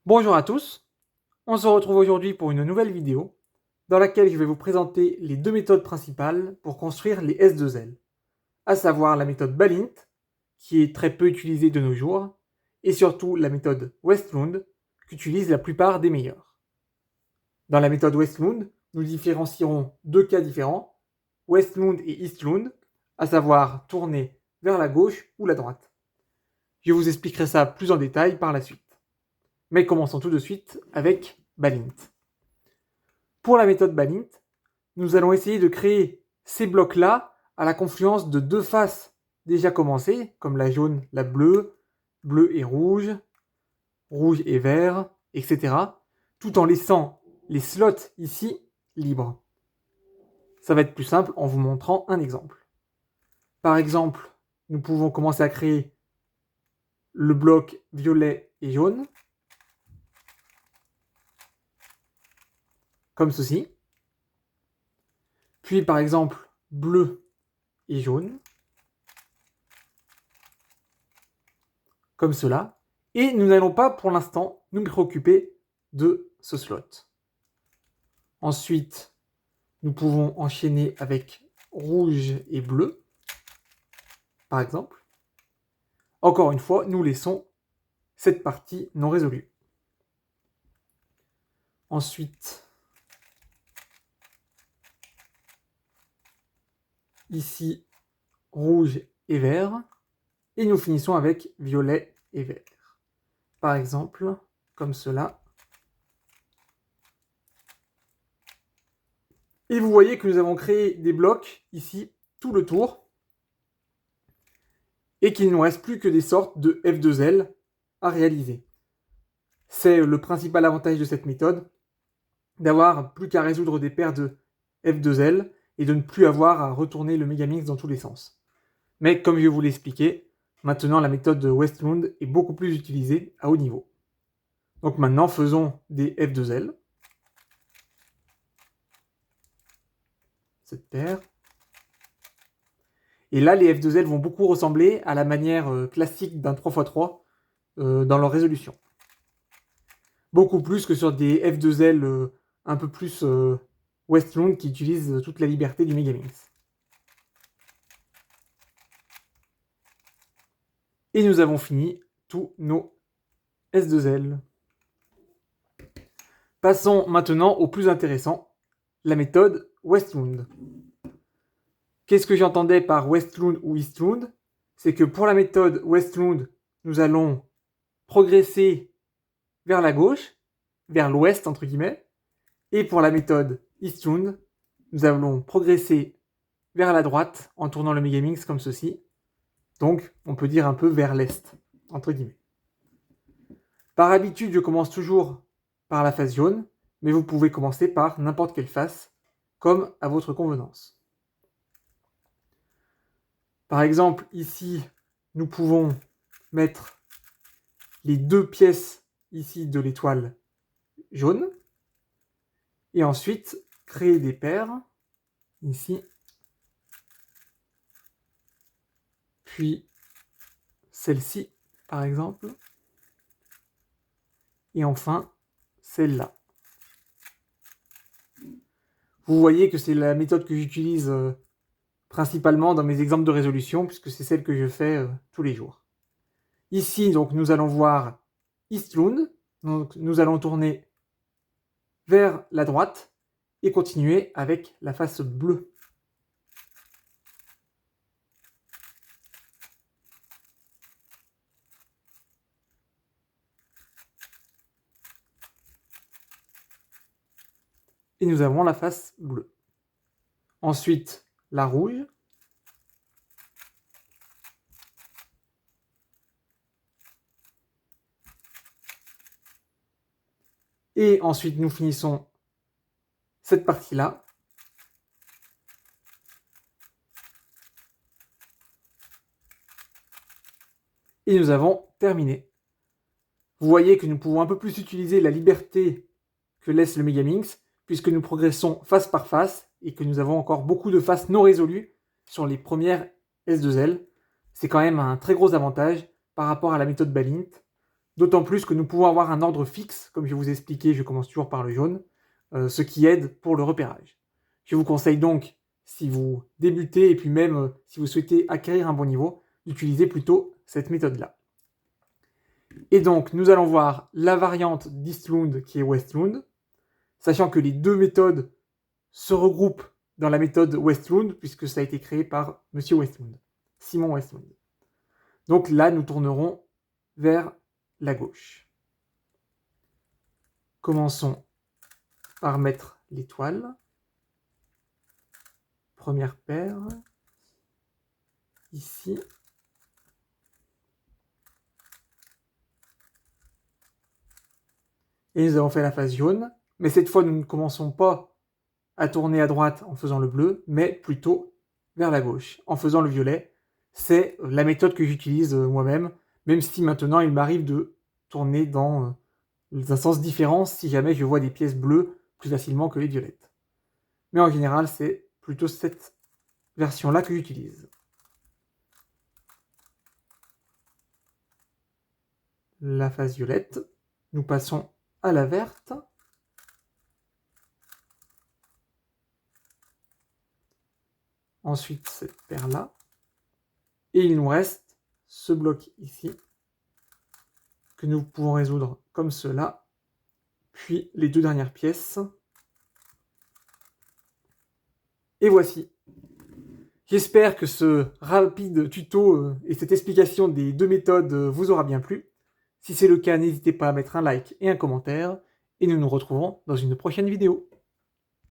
Bonjour à tous, on se retrouve aujourd'hui pour une nouvelle vidéo dans laquelle je vais vous présenter les deux méthodes principales pour construire les S2L, à savoir la méthode Balint, qui est très peu utilisée de nos jours, et surtout la méthode Westlund, qu'utilisent la plupart des meilleurs. Dans la méthode Westlund, nous différencierons deux cas différents, Westlund et Eastlund, à savoir tourner vers la gauche ou la droite. Je vous expliquerai ça plus en détail par la suite. Mais commençons tout de suite avec Balint. Pour la méthode Balint, nous allons essayer de créer ces blocs-là à la confluence de deux faces déjà commencées, comme la jaune, la bleue, bleu et rouge, rouge et vert, etc., tout en laissant les slots ici libres. Ça va être plus simple en vous montrant un exemple. Par exemple, nous pouvons commencer à créer le bloc violet et jaune, comme ceci. Puis par exemple, bleu et jaune, comme cela. Et nous n'allons pas pour l'instant nous préoccuper de ce slot. Ensuite, nous pouvons enchaîner avec rouge et bleu, par exemple. Encore une fois, nous laissons cette partie non résolue. Ensuite, ici, rouge et vert. Et nous finissons avec violet et vert. Par exemple, comme cela. Et vous voyez que nous avons créé des blocs ici, tout le tour, et qu'il ne nous reste plus que des sortes de F2L à réaliser. C'est le principal avantage de cette méthode, d'avoir plus qu'à résoudre des paires de F2L et de ne plus avoir à retourner le Megamix dans tous les sens. Mais comme je vous l'ai expliqué, maintenant la méthode de Westlund est beaucoup plus utilisée à haut niveau. Donc maintenant faisons des F2L. Cette paire. Et là, les F2L vont beaucoup ressembler à la manière classique d'un 3x3 dans leur résolution. Beaucoup plus que sur des F2L un peu plus Westlund qui utilisent toute la liberté du Megamix. Et nous avons fini tous nos S2L. Passons maintenant au plus intéressant, la méthode Westlund. Qu'est-ce que j'entendais par Westlund ou Eastlund? C'est que pour la méthode Westlund, nous allons progresser vers la gauche, vers l'ouest entre guillemets, et pour la méthode Eastlund, nous allons progresser vers la droite en tournant le Megamix comme ceci. Donc, on peut dire un peu vers l'est, entre guillemets. Par habitude, je commence toujours par la face jaune, mais vous pouvez commencer par n'importe quelle face, comme à votre convenance. Par exemple, ici, nous pouvons mettre les deux pièces ici de l'étoile jaune, et ensuite créer des paires, ici, puis celle-ci, par exemple, et enfin celle-là. Vous voyez que c'est la méthode que j'utilise principalement dans mes exemples de résolution, puisque c'est celle que je fais tous les jours. Ici, donc, nous allons voir Eastlund, donc nous allons tourner vers la droite et continuer avec la face bleue. Et nous avons la face bleue. Ensuite, la rouge. Et ensuite, nous finissons cette partie-là. Et nous avons terminé. Vous voyez que nous pouvons un peu plus utiliser la liberté que laisse le Megamix, puisque nous progressons face par face et que nous avons encore beaucoup de faces non résolues sur les premières S2L. C'est quand même un très gros avantage par rapport à la méthode Balint. d'autant plus que nous pouvons avoir un ordre fixe, comme je vous ai expliqué, je commence toujours par le jaune, ce qui aide pour le repérage. Je vous conseille donc, si vous débutez et puis même si vous souhaitez acquérir un bon niveau, d'utiliser plutôt cette méthode-là. Et donc, nous allons voir la variante d'Eastlund qui est Westlund, sachant que les deux méthodes se regroupent dans la méthode Westlund, puisque ça a été créé par Monsieur Westlund, Simon Westlund. Donc là, nous tournerons vers la gauche. Commençons par mettre l'étoile. Première paire. Ici. Et nous avons fait la phase jaune. Mais cette fois, nous ne commençons pas à tourner à droite en faisant le bleu, mais plutôt vers la gauche, en faisant le violet. C'est la méthode que j'utilise moi-même, même si maintenant il m'arrive de tourner dans un sens différent si jamais je vois des pièces bleues plus facilement que les violettes. Mais en général, c'est plutôt cette version-là que j'utilise. La phase violette, nous passons à la verte. Ensuite, cette paire-là. Et il nous reste ce bloc ici, que nous pouvons résoudre comme cela. Puis les deux dernières pièces. Et voici. J'espère que ce rapide tuto et cette explication des deux méthodes vous aura bien plu. Si c'est le cas, n'hésitez pas à mettre un like et un commentaire. Et nous nous retrouvons dans une prochaine vidéo.